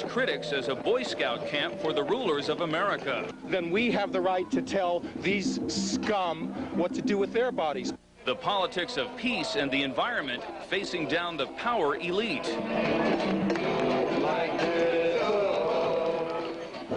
critics as a Boy Scout camp for the rulers of America. Then we have the right to tell these scum what to do with their bodies. The politics of peace and the environment facing down the power elite.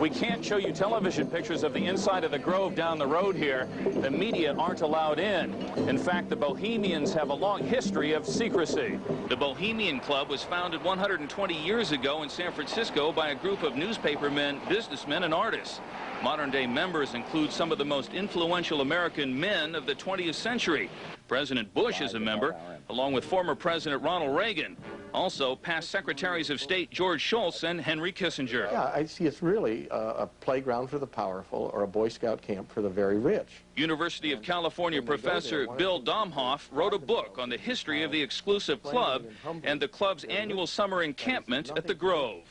We can't show you television pictures of the inside of the Grove down the road here. The media aren't allowed in. In fact, the Bohemians have a long history of secrecy. The Bohemian Club was founded 120 years ago in San Francisco by a group of newspapermen, businessmen, and artists. Modern-day members include some of the most influential American men of the 20th century. President Bush is a member, along with former President Ronald Reagan. Also, past Secretaries of State George Shultz and Henry Kissinger. Yeah, I see it's really a playground for the powerful or a Boy Scout camp for the very rich. University of California professor Bill Domhoff wrote a book on the history of the exclusive club and the club's annual summer encampment at the Grove.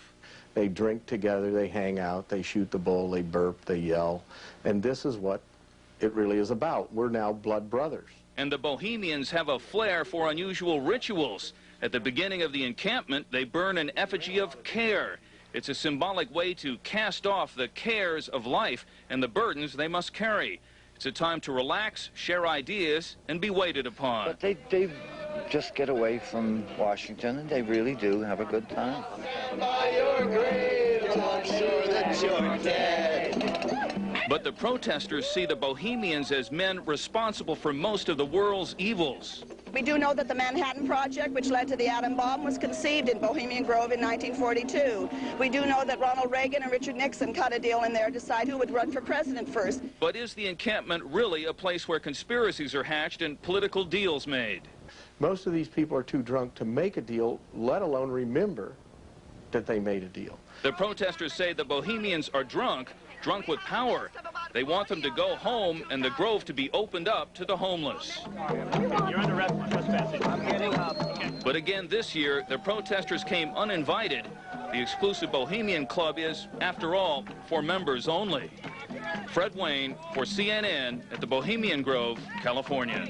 They drink together, they hang out, they shoot the bull, they burp, they yell. And this is what it really is about. We're now blood brothers. And the Bohemians have a flair for unusual rituals. At the beginning of the encampment, they burn an effigy of care. It's a symbolic way to cast off the cares of life and the burdens they must carry. It's a time to relax, share ideas, and be waited upon. But they just get away from Washington, and they really do have a good time. By your grave, I'm sure that you're dead. But the protesters see the Bohemians as men responsible for most of the world's evils. We do know that the Manhattan Project, which led to the atom bomb, was conceived in Bohemian Grove in 1942. We do know that Ronald Reagan and Richard Nixon cut a deal in there to decide who would run for president first. But is the encampment really a place where conspiracies are hatched and political deals made? Most of these people are too drunk to make a deal, let alone remember that they made a deal. The protesters say the Bohemians are drunk with power. They want them to go home and the Grove to be opened up to the homeless. You're under arrest for trespassing. I'm getting up. But again this year, the protesters came uninvited. The exclusive Bohemian Club is, after all, for members only. Fred Wayne for CNN at the Bohemian Grove, California.